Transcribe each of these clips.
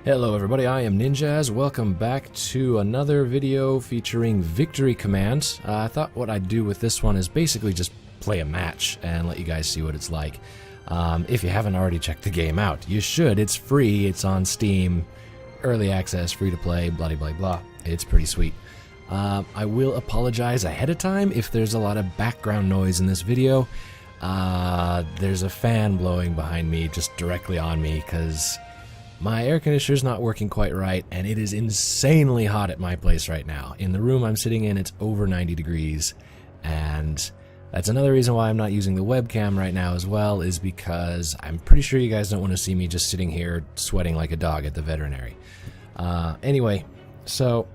Hello everybody, I am Ninjaz. Welcome back to another video featuring victory commands. I thought what I'd do with this one is basically just play a match and let you guys see what it's like. If you haven't already checked the game out, you should. It's free, it's on Steam, early access, free to play, blah blah blah. It's pretty sweet. I will apologize ahead of time if there's a lot of background noise in this video. There's a fan blowing behind me, just directly on me, because my air conditioner's not working quite right, and it is insanely hot at my place right now. In the room I'm sitting in, it's over 90 degrees, and that's another reason why I'm not using the webcam right now as well, is because I'm pretty sure you guys don't want to see me just sitting here sweating like a dog at the veterinary. Anyway, so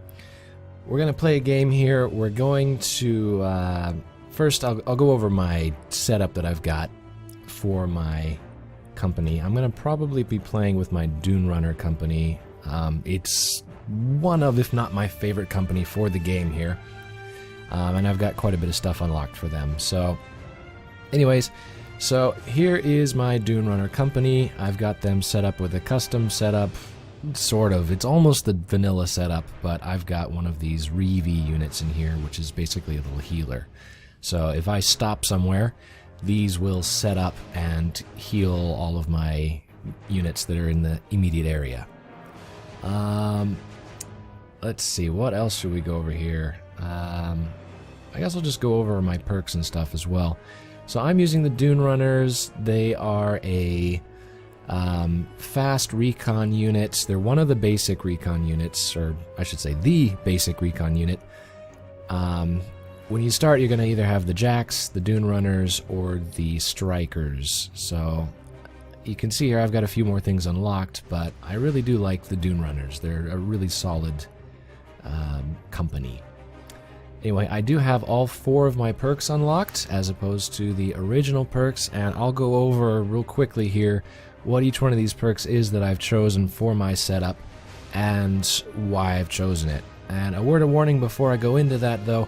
we're going to play a game here. We're going to... first, I'll go over my setup that I've got for my company. I'm going to probably be playing with my Dune Runner company. It's one of, if not my favorite company for the game here. And I've got quite a bit of stuff unlocked for them. So, anyways, so here is my Dune Runner company. I've got them set up with a custom setup, sort of. It's almost the vanilla setup, but I've got one of these Reeve units in here, which is basically a little healer. So if I stop somewhere, these will set up and heal all of my units that are in the immediate area. Let's see, what else should we go over here? I guess I'll just go over my perks and stuff as well. So I'm using the Dune Runners. They are a fast recon unit. They're one of the basic recon units, or I should say the basic recon unit. When you start, you're going to either have the Jacks, the Dune Runners, or the Strikers. So you can see here I've got a few more things unlocked, but I really do like the Dune Runners. They're a really solid company. Anyway, I do have all 4 of my perks unlocked, as opposed to the original perks, and I'll go over real quickly here what each one of these perks is that I've chosen for my setup, and why I've chosen it. And a word of warning before I go into that, though.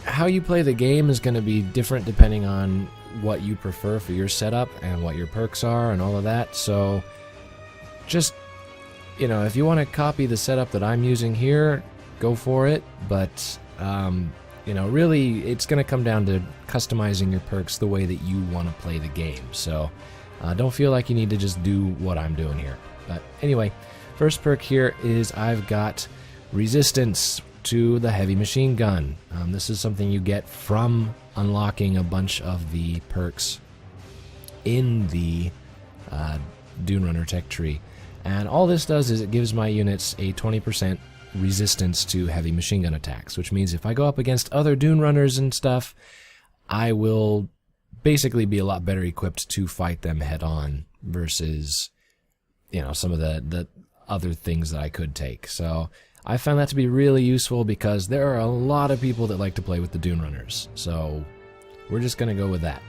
How you play the game is going to be different depending on what you prefer for your setup and what your perks are and all of that. So just, you know, if you want to copy the setup that I'm using here, go for it. But, you know, really it's going to come down to customizing your perks the way that you want to play the game. So don't feel like you need to just do what I'm doing here. But anyway, first perk here is I've got resistance to the heavy machine gun. This is something you get from unlocking a bunch of the perks in the Dune Runner tech tree. And all this does is it gives my units a 20% resistance to heavy machine gun attacks, which means if I go up against other Dune Runners and stuff, I will basically be a lot better equipped to fight them head on versus, you know, some of the other things that I could take. So I found that to be really useful because there are a lot of people that like to play with the Dune Runners. So we're just going to go with that.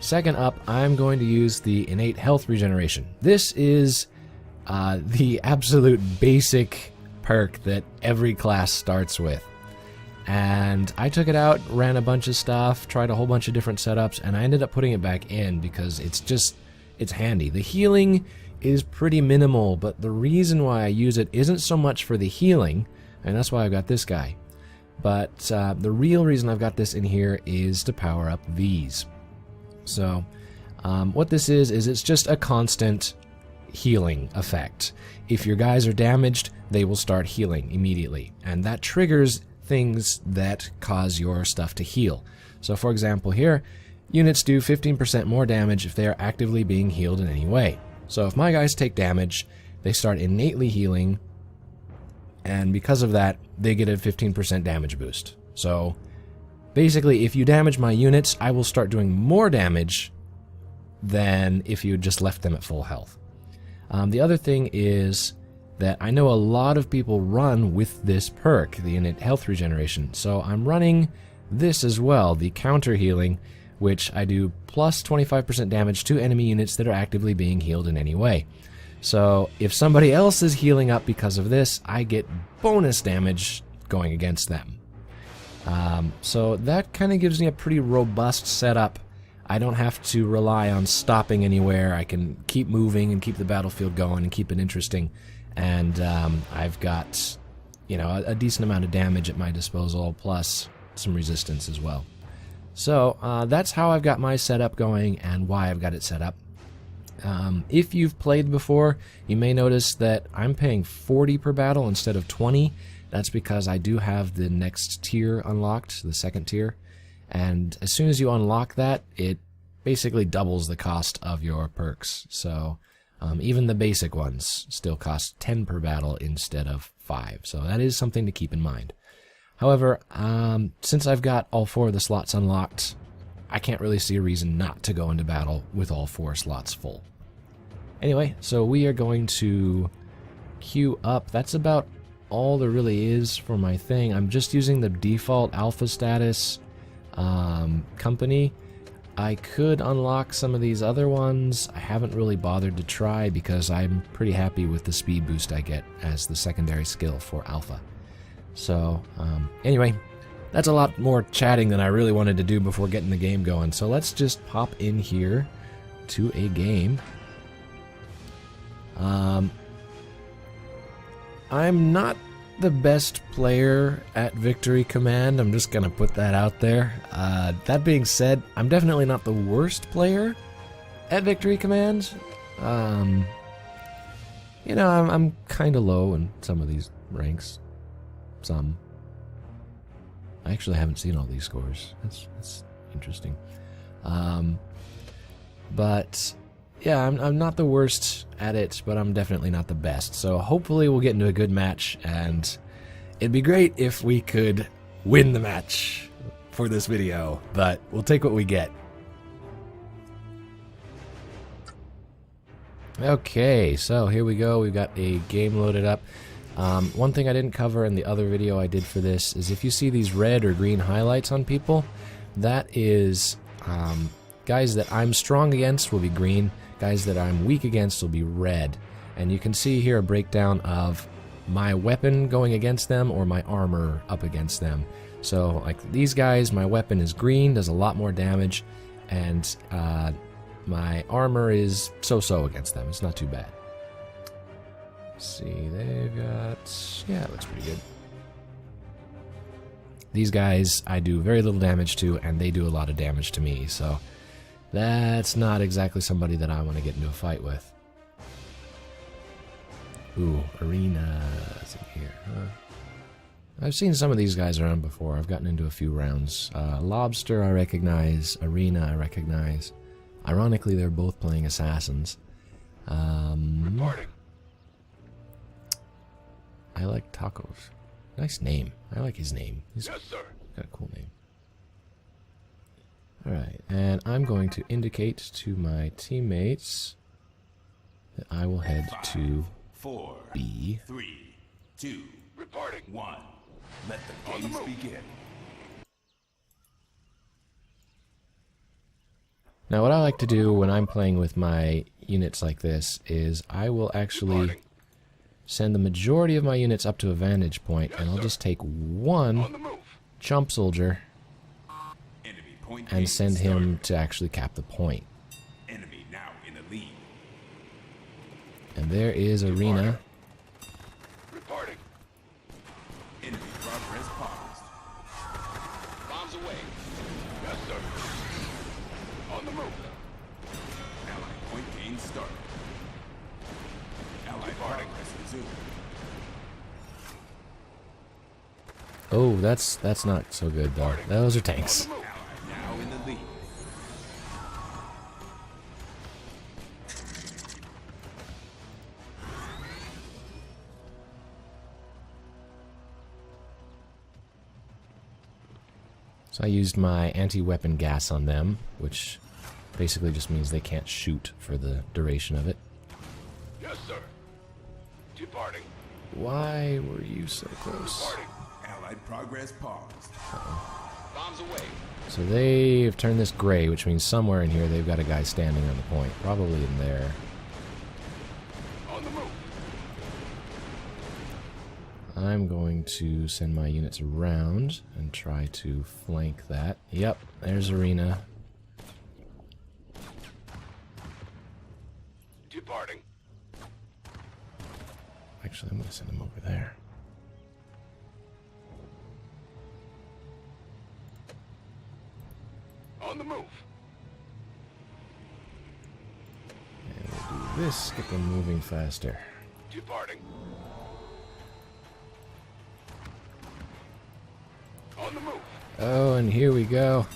Second up, I'm going to use the innate health regeneration. This is the absolute basic perk that every class starts with. And I took it out, ran a bunch of stuff, tried a whole bunch of different setups, and I ended up putting it back in because it's handy. The healing is pretty minimal, but the reason why I use it isn't so much for the healing, and that's why I've got this guy, but the real reason I've got this in here is to power up these. So what this is it's just a constant healing effect. If your guys are damaged, they will start healing immediately, and that triggers things that cause your stuff to heal. So for example here, units do 15% more damage if they are actively being healed in any way. So if my guys take damage, they start innately healing, and because of that, they get a 15% damage boost. So basically, if you damage my units, I will start doing more damage than if you just left them at full health. The other thing is that I know a lot of people run with this perk, the innate health regeneration. So I'm running this as well, the counter healing, which I do plus 25% damage to enemy units that are actively being healed in any way. So if somebody else is healing up because of this, I get bonus damage going against them. So that kind of gives me a pretty robust setup I don't have to rely on stopping anywhere. I can keep moving and keep the battlefield going and keep it interesting. And I've got, you know, a decent amount of damage at my disposal, plus some resistance as well. So that's how I've got my setup going and why I've got it set up. If you've played before, you may notice that I'm paying 40 per battle instead of 20. That's because I do have the next tier unlocked, the second tier. And as soon as you unlock that, it basically doubles the cost of your perks. So even the basic ones still cost 10 per battle instead of 5. So that is something to keep in mind. However, since I've got all 4 of the slots unlocked, I can't really see a reason not to go into battle with all 4 slots full. Anyway, so we are going to queue up. That's about all there really is for my thing. I'm just using the default alpha status company. I could unlock some of these other ones. I haven't really bothered to try because I'm pretty happy with the speed boost I get as the secondary skill for alpha. So anyway, that's a lot more chatting than I really wanted to do before getting the game going. So let's just pop in here to a game. I'm not the best player at Victory Command. I'm just gonna put that out there. That being said, I'm definitely not the worst player at Victory Command. You know, I'm kind of low in some of these ranks. Some. I actually haven't seen all these scores. That's interesting. But yeah, I'm not the worst at it, but I'm definitely not the best. So hopefully we'll get into a good match, and it'd be great if we could win the match for this video, but we'll take what we get. Okay, so here we go. We've got a game loaded up. One thing I didn't cover in the other video I did for this is if you see these red or green highlights on people, that is guys that I'm strong against will be green, guys that I'm weak against will be red. And you can see here a breakdown of my weapon going against them or my armor up against them. So like these guys, my weapon is green, does a lot more damage, and my armor is so-so against them. It's not too bad. Let's see, they've got... yeah, it looks pretty good. These guys I do very little damage to, and they do a lot of damage to me, so that's not exactly somebody that I want to get into a fight with. Ooh, arenas in here, huh? I've seen some of these guys around before. I've gotten into a few rounds. Lobster I recognize, Arena I recognize. Ironically, they're both playing assassins. Reporting. I like Tacos. Nice name. I like his name. He's Yes, sir. got a cool name. Alright, and I'm going to indicate to my teammates that I will head to 4, B. 3, 2, Reporting. 1. Let the games begin. Now what I like to do when I'm playing with my units like this is I will actually Reporting. send the majority of my units up to a vantage point, and I'll just take On one the move. chump soldier Enemy point and A send started. him to actually cap the point. Enemy now in the lead. And there is Arena. Reporting. Enemy progress paused. Bombs away. Yes, sir. On the move. Allied point gain started. Allied progress resumed. Oh, that's not so good though. Those are tanks. On the move. Allied now in the lead. So I used my anti-weapon gas on them, which basically just means they can't shoot for the duration of it. Yes, sir. Departing. Why were you so close? Departing. Allied progress paused. Bombs away. So they've turned this gray, which means somewhere in here they've got a guy standing on the point. Probably in there. On the move. I'm going to send my units around and try to flank that. Yep, there's Arena. Departing. Actually, I'm going to send him over there. On the move. And we'll do this, get them moving faster. Departing. On the move. Oh, and here we go.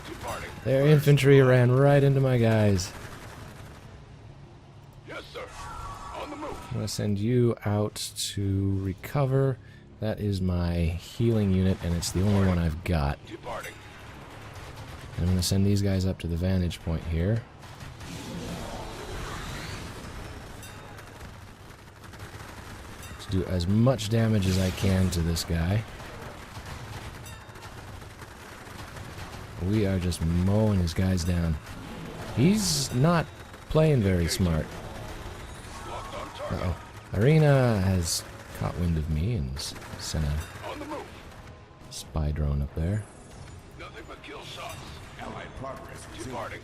Departing. Their infantry ran right into my guys. Yes, sir. On the move. I'm going to send you out to recover. That is my healing unit, and it's the only one I've got. Departing. And I'm going to send these guys up to the vantage point here. To do as much damage as I can to this guy. We are just mowing his guys down. He's not playing very smart. Locked on target. Uh-oh. Arena has caught wind of me and sent a On the move. spy drone up there. Nothing but kill shots. Allied progress resumed. Departing.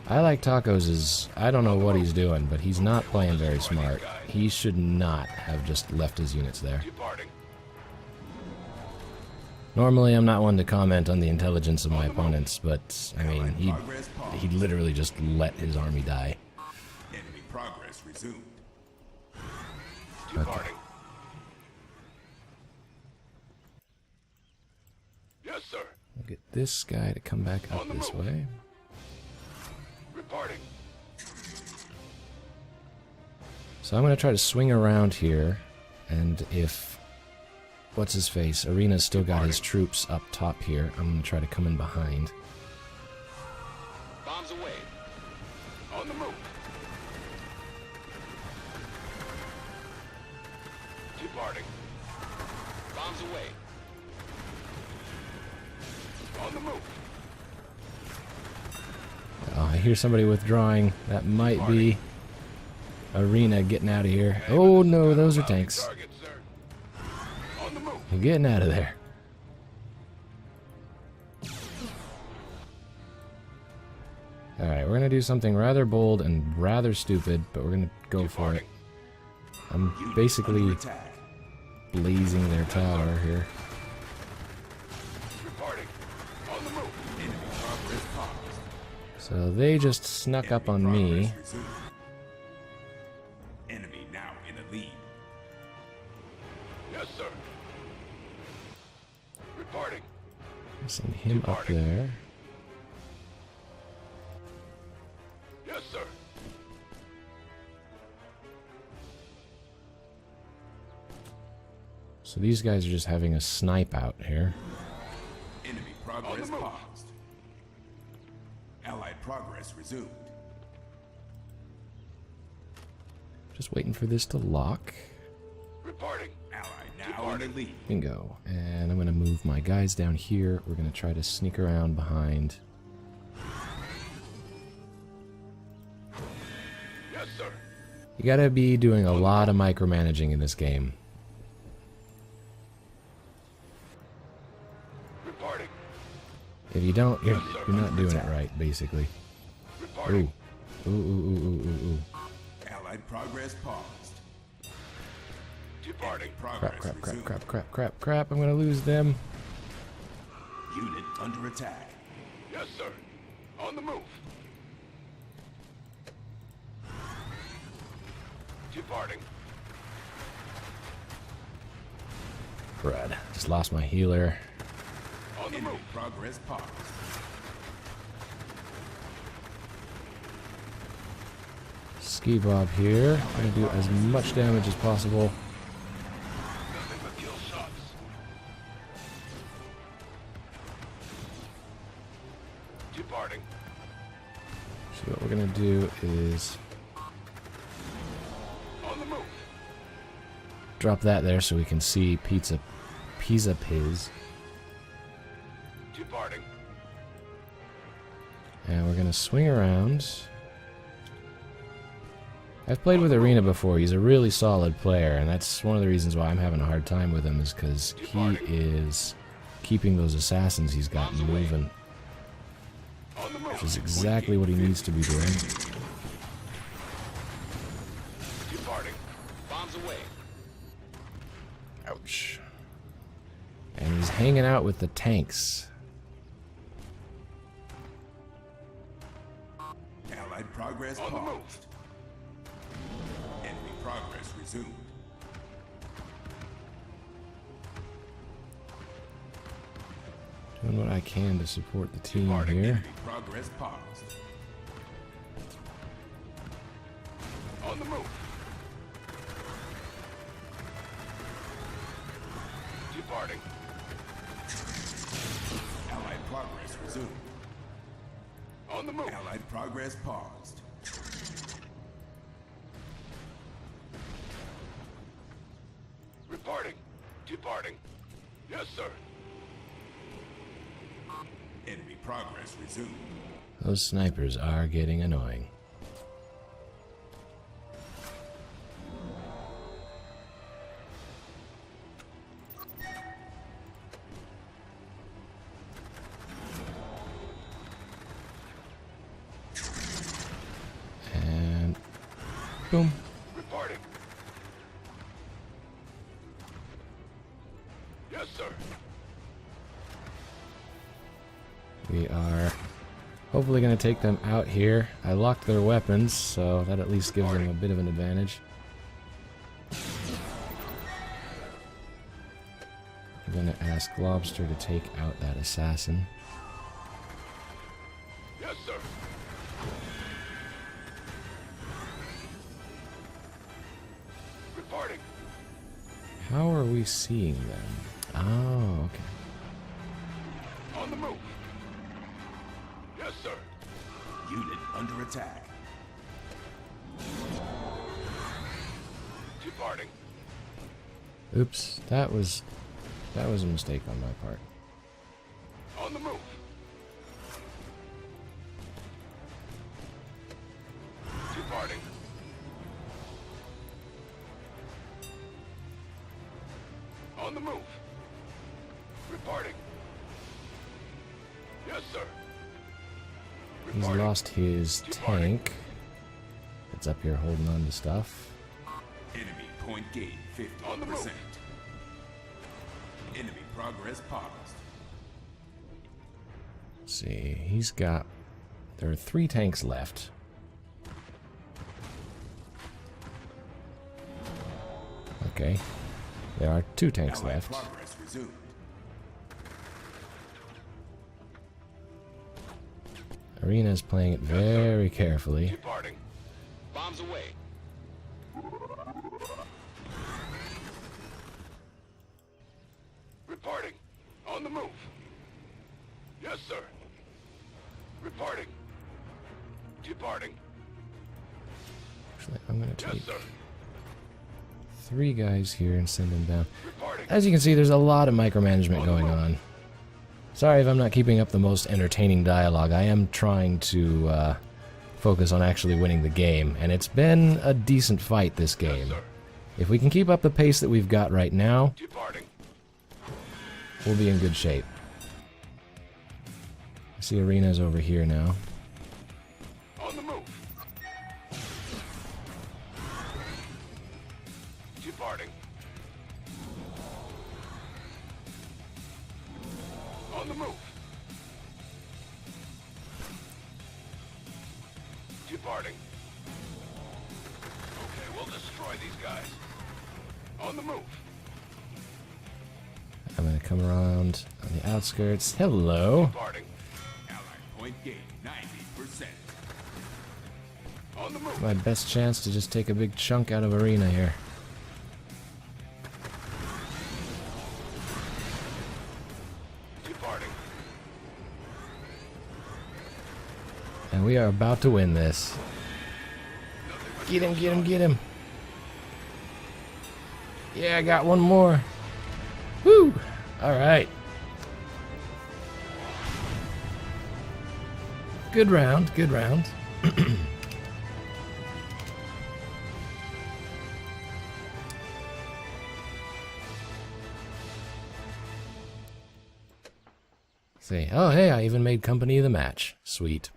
I like Tacos is, I don't know what he's doing, but he's not playing very smart. He should not have just left his units there. Departing. Normally, I'm not one to comment on the intelligence of my opponents, but, I mean, he literally just let his army die. Enemy progress resumed. Departing. Yes, sir. We'll get this guy to come back up this way. Reporting. So I'm going to try to swing around here, and if, what's his face, Arena's still got his troops up top here, I'm going to try to come in behind. Bombs away. On the move. Departing. Bombs away. On the move. Oh, I hear somebody withdrawing. That might be Arena getting out of here. Oh no, those are tanks. Target, sir. On the move. I'm getting out of there. Alright, we're going to do something rather bold and rather stupid, but we're going to go for it. I'm basically Under attack. blazing their tower here. Reporting. On the move. Enemy progress paused. So they just snuck up on Enemy me. progress resumed. Enemy now in the lead. Yes, sir. Reporting. Send him up there. Yes, sir. So these guys are just having a snipe out here. Enemy On progress the move. paused. Allied progress resumed. Just waiting for this to lock. Reporting. Allied now in the lead. Bingo. And I'm going to move my guys down here. We're going to try to sneak around behind. Yes, sir. You got to be doing a lot of micromanaging in this game. Reporting. If you don't, you're not doing it right, basically. Reporting. Ooh. Ooh. Allied progress paused. Departing. Progress resumed. Crap. I'm going to lose them. Unit under attack. Yes, sir. On the move. Departing. Crud. Just lost my healer. On the Enemy move. progress paused. Ski Bob here. I'm going to do as much damage as possible. Nothing but kill shots. Departing. So what we're going to do is On the move. drop that there so we can see Pizza Piz. Departing. And we're going to swing around. I've played with Arena before. He's a really solid player, and that's one of the reasons why I'm having a hard time with him, is because he is keeping those assassins he's got moving. which is exactly what he needs to be doing. Departing. Bombs away. Ouch. And he's hanging out with the tanks. Allied progress On the move. paused. Enemy progress resumed. Doing what I can to support the team Departing. here. Enemy progress paused. On the move. Departing. Allied progress resumed. On the move. Allied progress paused. Reporting. Departing. Yes, sir. Enemy progress resumed. Those snipers are getting annoying. And boom. Reporting. Yes, sir. We are hopefully going to take them out here. I locked their weapons, so that at least gives them a bit of an advantage. I'm going to ask Lobster to take out that assassin. Yes, sir. Reporting. How are we seeing them? Oh, okay. On the move. Yes, sir. Unit under attack. Departing. Oops, that was a mistake on my part. On the move. Departing. On the move. Reporting. Yes, sir. He's Reporting. lost his tank. It's up here holding on to stuff. Enemy point gain On the 50%. move. Enemy progress paused. Let's see, he's got... There are 3 tanks left. Okay. There are 2 tanks Allied left. progress resumed. Arena's playing it very carefully. Departing. Bombs away. Reporting. On the move. Yes, sir. Reporting. Departing. Actually, I'm going to Yes, take sir. 3 guys here and send them down. Reporting. As you can see, there's a lot of micromanagement going on. Sorry if I'm not keeping up the most entertaining dialogue. I am trying to focus on actually winning the game, and it's been a decent fight this Yes, game. sir. If we can keep up the pace that we've got right now, Departing. we'll be in good shape. I see Arena's over here now. On the move. Departing. On the move. Departing. Okay, we'll destroy these guys. On the move. I'm going to come around on the outskirts. Hello. Departing. Allied point gain 90%. On the move. My best chance to just take a big chunk out of Arena here. Departing. And we are about to win this. Get him, get him, get him. Yeah, I got one more. Woo! Alright. Good round, good round. See, oh hey, I even made company of the match. Sweet.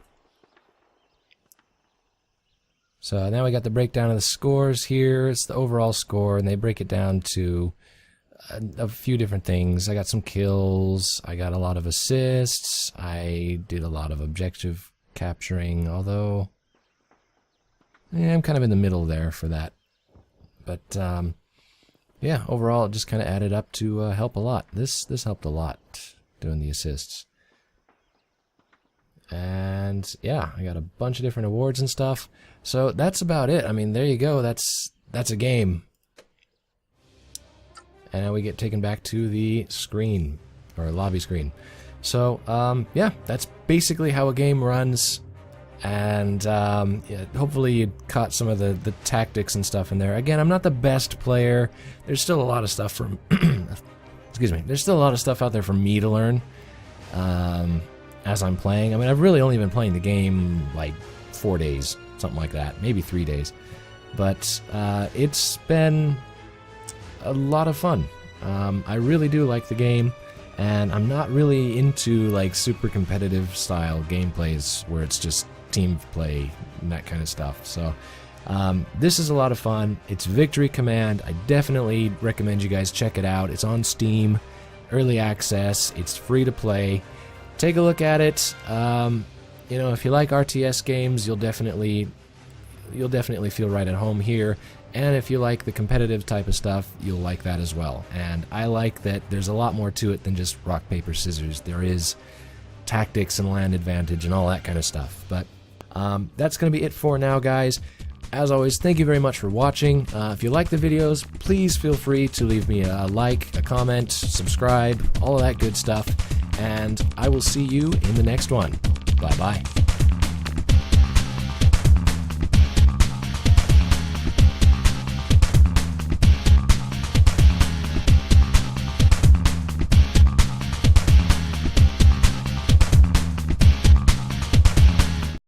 So now we got the breakdown of the scores here. It's the overall score, and they break it down to a few different things. I got some kills, I got a lot of assists, I did a lot of objective capturing, although I'm kind of in the middle there for that. But yeah, overall it just kind of added up to help a lot. This helped a lot, doing the assists. And yeah, I got a bunch of different awards and stuff. So that's about it. I mean, there you go. That's a game. And now we get taken back to the screen, or lobby screen. So, yeah, that's basically how a game runs. And yeah, hopefully you caught some of the tactics and stuff in there. Again, I'm not the best player. There's still a lot of stuff from... excuse me. There's still a lot of stuff out there for me to learn as I'm playing. I mean, I've really only been playing the game like 4 days, something like that. Maybe 3 days. But it's been a lot of fun. I really do like the game, and I'm not really into like super competitive style gameplays where it's just team play and that kind of stuff. So this is a lot of fun. It's Victory Command. I definitely recommend you guys check it out. It's on Steam, early access. It's free to play. Take a look at it. You know, if you like RTS games, you'll definitely feel right at home here. And if you like the competitive type of stuff, you'll like that as well. And I like that there's a lot more to it than just rock, paper, scissors. There is tactics and land advantage and all that kind of stuff. But that's going to be it for now, guys. As always, thank you very much for watching. If you like the videos, please feel free to leave me a like, a comment, subscribe, all of that good stuff. And I will see you in the next one. Bye-bye.